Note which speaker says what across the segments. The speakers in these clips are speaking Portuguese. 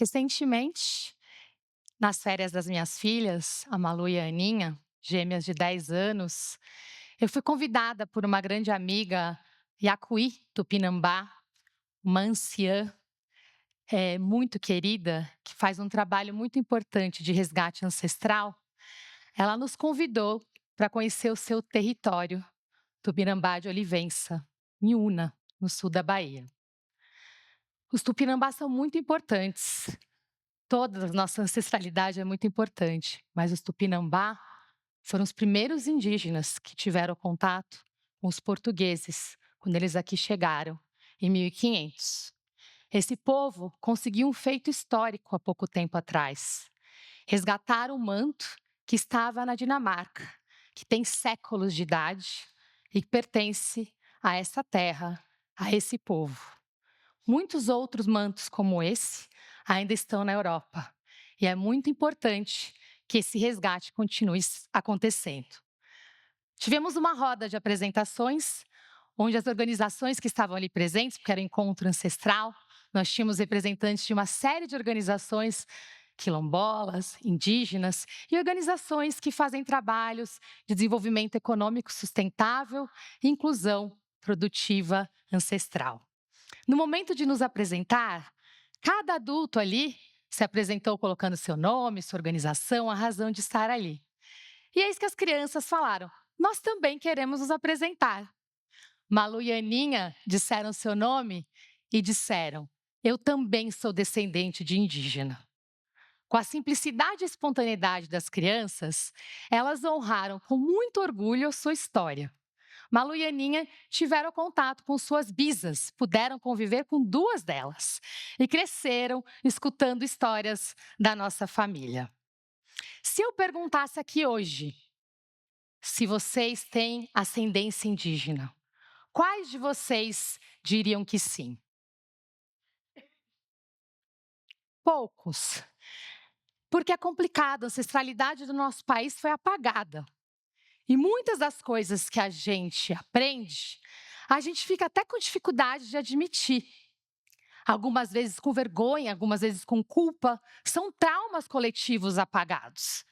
Speaker 1: Recentemente, nas férias das minhas filhas, a Malu e a Aninha, gêmeas de 10 anos, eu fui convidada por uma grande amiga, Yacuí Tupinambá, uma anciã muito querida, que faz um trabalho muito importante de resgate ancestral. Ela nos convidou para conhecer o seu território, Tupinambá de Olivença, em Una, no sul da Bahia. Os Tupinambás são muito importantes. Toda a nossa ancestralidade é muito importante, mas os Tupinambá foram os primeiros indígenas que tiveram contato com os portugueses quando eles aqui chegaram, em 1500. Esse povo conseguiu um feito histórico há pouco tempo atrás. Resgataram um manto que estava na Dinamarca, que tem séculos de idade e que pertence a essa terra, a esse povo. Muitos outros mantos como esse ainda estão na Europa. E é muito importante que esse resgate continue acontecendo. Tivemos uma roda de apresentações, onde as organizações que estavam ali presentes, porque era um encontro ancestral, nós tínhamos representantes de uma série de organizações quilombolas, indígenas e organizações que fazem trabalhos de desenvolvimento econômico sustentável e inclusão produtiva ancestral. No momento de nos apresentar, cada adulto ali se apresentou colocando seu nome, sua organização, a razão de estar ali. E eis que as crianças falaram: nós também queremos nos apresentar. Malu e Aninha disseram seu nome e disseram: eu também sou descendente de indígena. Com a simplicidade e espontaneidade das crianças, elas honraram com muito orgulho a sua história. Malu e Aninha tiveram contato com suas bisas, puderam conviver com duas delas e cresceram escutando histórias da nossa família. Se eu perguntasse aqui hoje se vocês têm ascendência indígena, quais de vocês diriam que sim? Poucos. Porque é complicado, a ancestralidade do nosso país foi apagada. E muitas das coisas que a gente aprende, a gente fica até com dificuldade de admitir. Algumas vezes com vergonha, algumas vezes com culpa, são traumas coletivos apagados.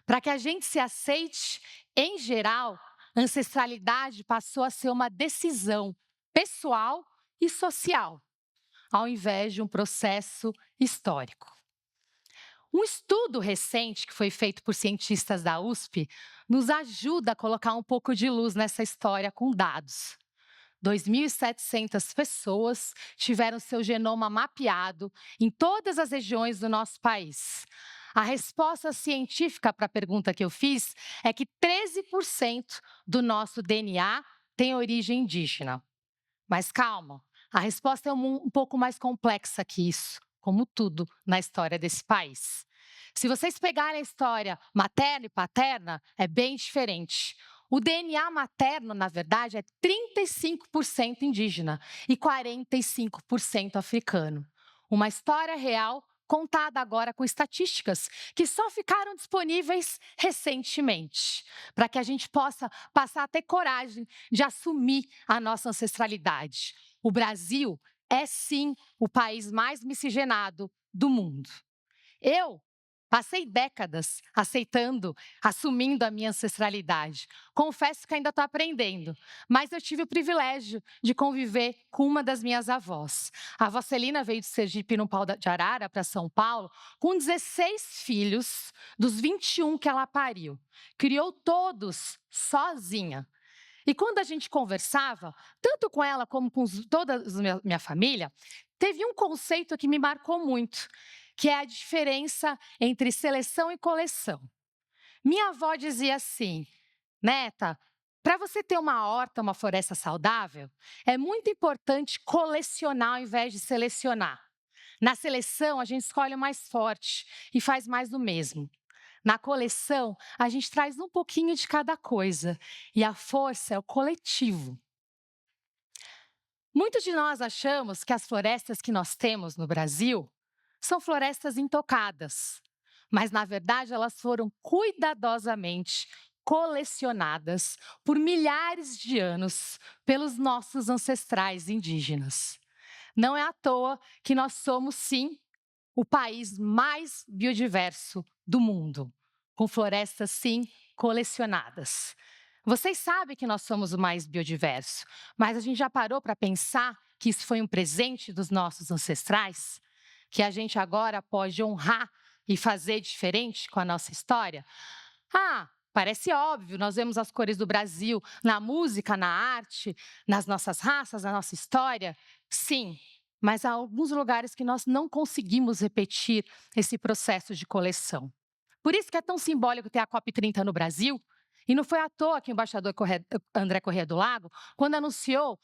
Speaker 1: Para que a gente se aceite, em geral, ancestralidade passou a ser uma decisão pessoal e social, ao invés de um processo histórico. Um estudo recente que foi feito por cientistas da USP nos ajuda a colocar um pouco de luz nessa história com dados. 2.700 pessoas tiveram seu genoma mapeado em todas as regiões do nosso país. A resposta científica para a pergunta que eu fiz é que 13% do nosso DNA tem origem indígena. Mas calma, a resposta é um pouco mais complexa que isso, como tudo na história desse país. Se vocês pegarem a história materna e paterna, é bem diferente. O DNA materno, na verdade, é 35% indígena e 45% africano. Uma história real contada agora com estatísticas que só ficaram disponíveis recentemente, para que a gente possa passar a ter coragem de assumir a nossa ancestralidade. O Brasil é sim o país mais miscigenado do mundo. Eu passei décadas aceitando, assumindo a minha ancestralidade. Confesso que ainda estou aprendendo, mas eu tive o privilégio de conviver com uma das minhas avós. A avó Celina veio de Sergipe, no Pau de Arara, para São Paulo, com 16 filhos dos 21 que ela pariu. Criou todos sozinha. E quando a gente conversava, tanto com ela como com toda a minha família, teve um conceito que me marcou muito, que é a diferença entre seleção e coleção. Minha avó dizia assim: neta, para você ter uma horta, uma floresta saudável, é muito importante colecionar ao invés de selecionar. Na seleção, a gente escolhe o mais forte e faz mais do mesmo. Na coleção, a gente traz um pouquinho de cada coisa e a força é o coletivo. Muitos de nós achamos que as florestas que nós temos no Brasil são florestas intocadas, mas na verdade elas foram cuidadosamente colecionadas por milhares de anos pelos nossos ancestrais indígenas. Não é à toa que nós somos, sim, o país mais biodiverso do mundo, com florestas, sim, colecionadas. Vocês sabem que nós somos o mais biodiverso, mas a gente já parou para pensar que isso foi um presente dos nossos ancestrais? Que a gente agora pode honrar e fazer diferente com a nossa história? Ah, parece óbvio, nós vemos as cores do Brasil na música, na arte, nas nossas raças, na nossa história. Sim, mas há alguns lugares que nós não conseguimos repetir esse processo de coleção. Por isso que é tão simbólico ter a COP30 no Brasil. E não foi à toa que o embaixador André Corrêa do Lago, quando anunciou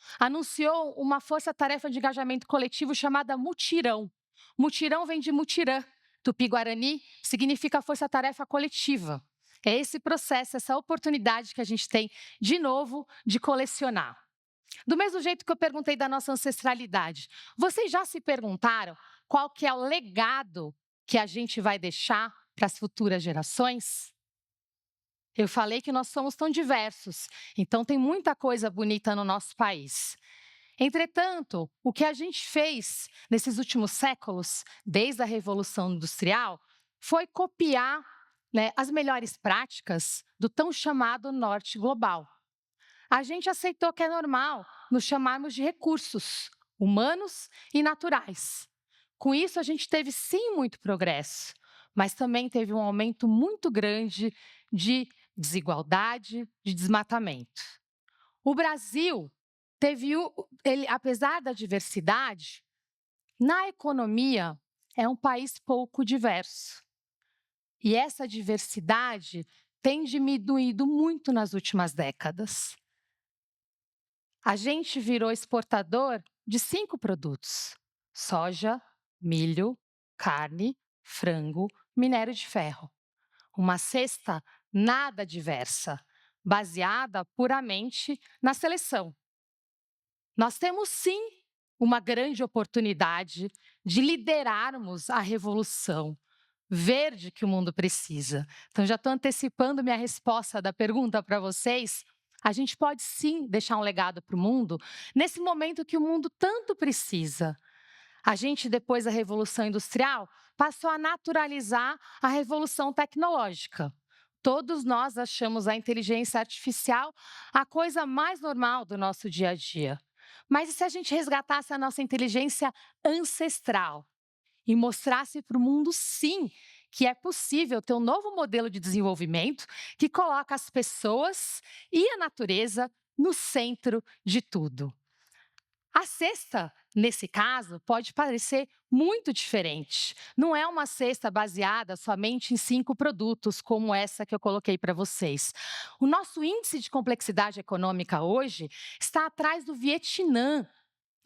Speaker 1: uma força-tarefa de engajamento coletivo chamada Mutirão. Mutirão vem de mutirã, tupi-guarani, significa força-tarefa coletiva. É esse processo, essa oportunidade que a gente tem, de novo, de colecionar. Do mesmo jeito que eu perguntei da nossa ancestralidade, vocês já se perguntaram qual que é o legado que a gente vai deixar para as futuras gerações? Eu falei que nós somos tão diversos, então tem muita coisa bonita no nosso país. Entretanto, o que a gente fez nesses últimos séculos, desde a Revolução Industrial, foi copiar, as melhores práticas do tão chamado Norte Global. A gente aceitou que é normal nos chamarmos de recursos humanos e naturais. Com isso, a gente teve sim muito progresso, mas também teve um aumento muito grande de desigualdade, de desmatamento. O Brasil teve, apesar da diversidade, na economia é um país pouco diverso. E essa diversidade tem diminuído muito nas últimas décadas. A gente virou exportador de 5 produtos: soja, milho, carne, frango, minério de ferro. Uma cesta nada diversa, baseada puramente na seleção. Nós temos sim uma grande oportunidade de liderarmos a revolução verde que o mundo precisa. Então, já estou antecipando minha resposta da pergunta para vocês. A gente pode sim deixar um legado para o mundo nesse momento que o mundo tanto precisa. A gente, depois da Revolução Industrial, passou a naturalizar a revolução tecnológica. Todos nós achamos a inteligência artificial a coisa mais normal do nosso dia a dia. Mas e se a gente resgatasse a nossa inteligência ancestral e mostrasse para o mundo, sim, que é possível ter um novo modelo de desenvolvimento que coloca as pessoas e a natureza no centro de tudo? A cesta, nesse caso, pode parecer muito diferente. Não é uma cesta baseada somente em 5 produtos, como essa que eu coloquei para vocês. O nosso índice de complexidade econômica hoje está atrás do Vietnã,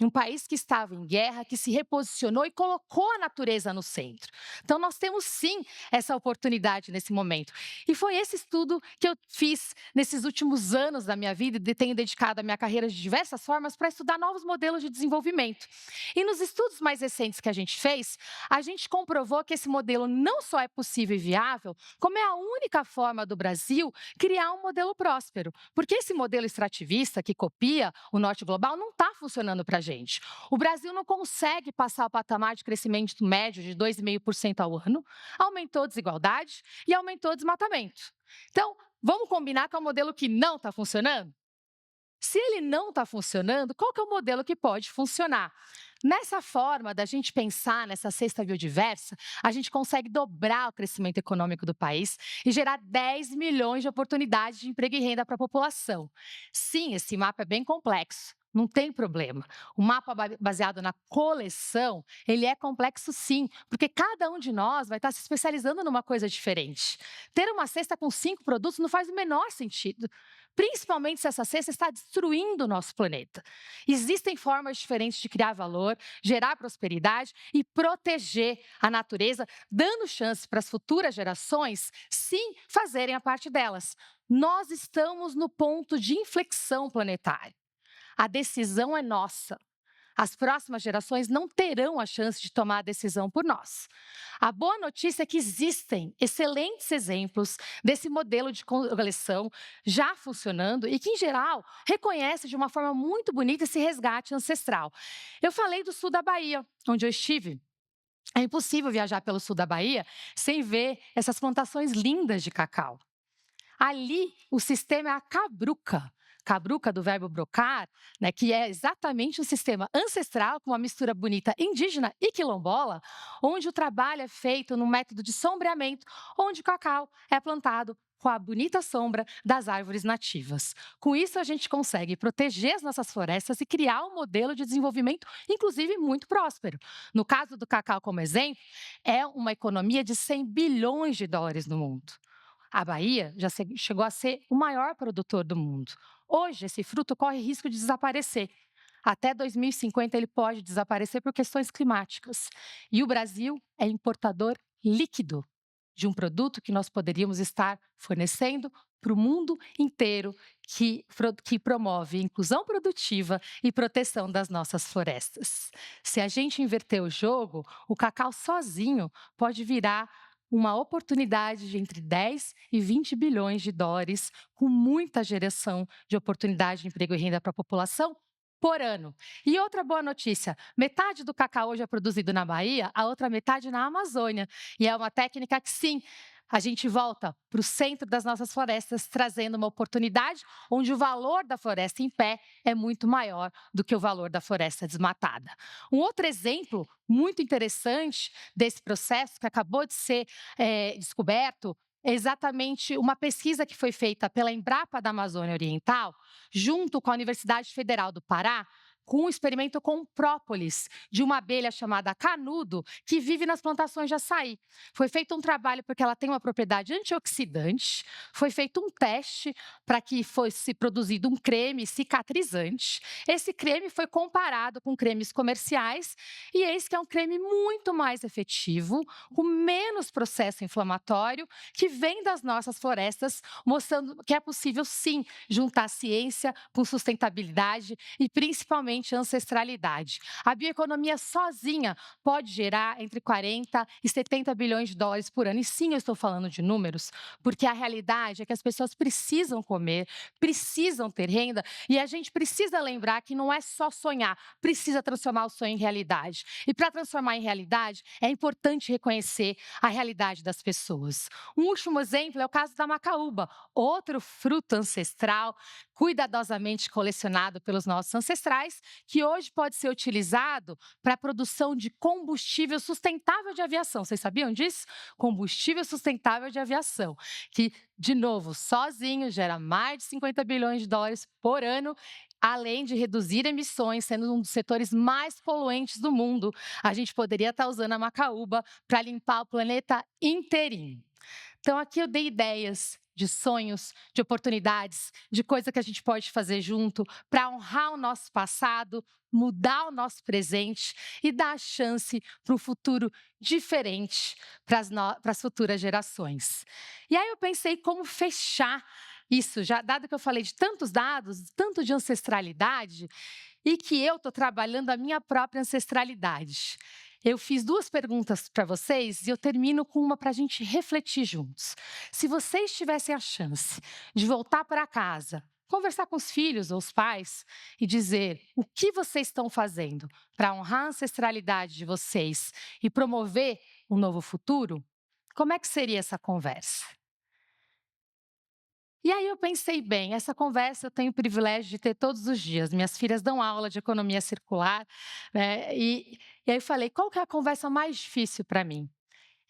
Speaker 1: um país que estava em guerra, que se reposicionou e colocou a natureza no centro. Então, nós temos sim essa oportunidade nesse momento. E foi esse estudo que eu fiz nesses últimos anos da minha vida e tenho dedicado a minha carreira de diversas formas para estudar novos modelos de desenvolvimento. E nos estudos mais recentes que a gente fez, a gente comprovou que esse modelo não só é possível e viável, como é a única forma do Brasil criar um modelo próspero. Porque esse modelo extrativista que copia o norte global não está funcionando para a gente. O Brasil não consegue passar o patamar de crescimento médio de 2,5% ao ano, aumentou a desigualdade e aumentou o desmatamento. Então, vamos combinar que é um modelo que não está funcionando? Se ele não está funcionando, qual que é o modelo que pode funcionar? Nessa forma da gente pensar nessa cesta biodiversa, a gente consegue dobrar o crescimento econômico do país e gerar 10 milhões de oportunidades de emprego e renda para a população. Sim, esse mapa é bem complexo. Não tem problema. O mapa baseado na coleção, ele é complexo sim, porque cada um de nós vai estar se especializando numa coisa diferente. Ter uma cesta com 5 produtos não faz o menor sentido, principalmente se essa cesta está destruindo o nosso planeta. Existem formas diferentes de criar valor, gerar prosperidade e proteger a natureza, dando chance para as futuras gerações, sim, fazerem a parte delas. Nós estamos no ponto de inflexão planetária. A decisão é nossa. As próximas gerações não terão a chance de tomar a decisão por nós. A boa notícia é que existem excelentes exemplos desse modelo de coleção já funcionando e que, em geral, reconhece de uma forma muito bonita esse resgate ancestral. Eu falei do sul da Bahia, onde eu estive. É impossível viajar pelo sul da Bahia sem ver essas plantações lindas de cacau. Ali, o sistema é a cabruca. Cabruca, do verbo brocar, né, que é exatamente um sistema ancestral com uma mistura bonita indígena e quilombola, onde o trabalho é feito no método de sombreamento, onde o cacau é plantado com a bonita sombra das árvores nativas. Com isso, a gente consegue proteger as nossas florestas e criar um modelo de desenvolvimento, inclusive muito próspero. No caso do cacau, como exemplo, é uma economia de 100 bilhões de dólares no mundo. A Bahia já chegou a ser o maior produtor do mundo. Hoje, esse fruto corre risco de desaparecer. Até 2050, ele pode desaparecer por questões climáticas. E o Brasil é importador líquido de um produto que nós poderíamos estar fornecendo para o mundo inteiro, que promove inclusão produtiva e proteção das nossas florestas. Se a gente inverter o jogo, o cacau sozinho pode virar uma oportunidade de entre 10 e 20 bilhões de dólares, com muita geração de oportunidade de emprego e renda para a população por ano. E outra boa notícia: metade do cacau hoje é produzido na Bahia, a outra metade na Amazônia. E é uma técnica que, sim, a gente volta para o centro das nossas florestas, trazendo uma oportunidade onde o valor da floresta em pé é muito maior do que o valor da floresta desmatada. Um outro exemplo muito interessante desse processo que acabou de ser descoberto é exatamente uma pesquisa que foi feita pela Embrapa da Amazônia Oriental, junto com a Universidade Federal do Pará, com um experimento com própolis de uma abelha chamada canudo, que vive nas plantações de açaí. Foi feito um trabalho porque ela tem uma propriedade antioxidante, foi feito um teste para que fosse produzido um creme cicatrizante. Esse creme foi comparado com cremes comerciais e eis que é um creme muito mais efetivo, com menos processo inflamatório, que vem das nossas florestas, mostrando que é possível sim juntar ciência com sustentabilidade e principalmente ancestralidade. A bioeconomia sozinha pode gerar entre 40 e 70 bilhões de dólares por ano. E sim, eu estou falando de números, porque a realidade é que as pessoas precisam comer, precisam ter renda, e a gente precisa lembrar que não é só sonhar, precisa transformar o sonho em realidade. E para transformar em realidade, é importante reconhecer a realidade das pessoas. Um último exemplo é o caso da macaúba, outro fruto ancestral, cuidadosamente colecionado pelos nossos ancestrais, que hoje pode ser utilizado para a produção de combustível sustentável de aviação. Vocês sabiam disso? Combustível sustentável de aviação, que, de novo, sozinho gera mais de 50 bilhões de dólares por ano, além de reduzir emissões, sendo um dos setores mais poluentes do mundo. A gente poderia estar usando a macaúba para limpar o planeta inteirinho. Então, aqui eu dei ideias de sonhos, de oportunidades, de coisa que a gente pode fazer junto para honrar o nosso passado, mudar o nosso presente e dar a chance para um futuro diferente para as futuras gerações. E aí eu pensei como fechar isso, já dado que eu falei de tantos dados, tanto de ancestralidade, e que eu estou trabalhando a minha própria ancestralidade. Eu fiz duas perguntas para vocês e eu termino com uma para a gente refletir juntos. Se vocês tivessem a chance de voltar para casa, conversar com os filhos ou os pais e dizer o que vocês estão fazendo para honrar a ancestralidade de vocês e promover um novo futuro, como é que seria essa conversa? E aí eu pensei, bem, essa conversa eu tenho o privilégio de ter todos os dias. Minhas filhas dão aula de economia circular, né? E aí eu falei, qual que é a conversa mais difícil para mim?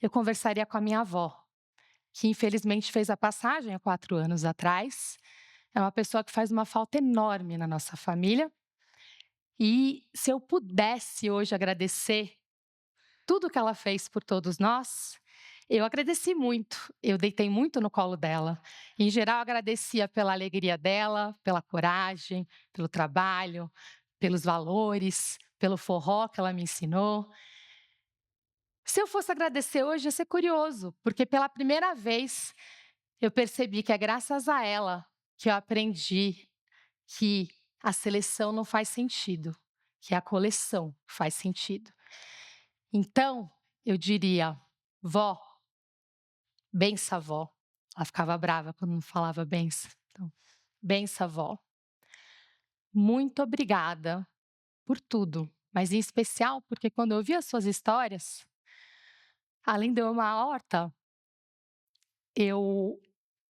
Speaker 1: Eu conversaria com a minha avó, que infelizmente fez a passagem há 4 anos atrás. É uma pessoa que faz uma falta enorme na nossa família. E se eu pudesse hoje agradecer tudo que ela fez por todos nós, eu agradeci muito, eu deitei muito no colo dela. Em geral, agradecia pela alegria dela, pela coragem, pelo trabalho, pelos valores, pelo forró que ela me ensinou. Se eu fosse agradecer hoje, ia ser curioso, porque pela primeira vez eu percebi que é graças a ela que eu aprendi que a seleção não faz sentido, que a coleção faz sentido. Então, eu diria: "Vó, bença vó". Ela ficava brava quando não falava benção. Então, bença vó. Muito obrigada por tudo, mas em especial porque quando eu ouvi as suas histórias, Além de eu amar a horta, eu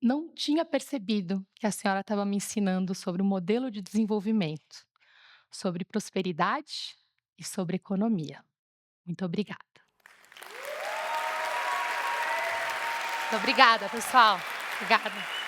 Speaker 1: não tinha percebido que a senhora estava me ensinando sobre o modelo de desenvolvimento, sobre prosperidade e sobre economia. Muito obrigada. Muito obrigada, pessoal. Obrigada.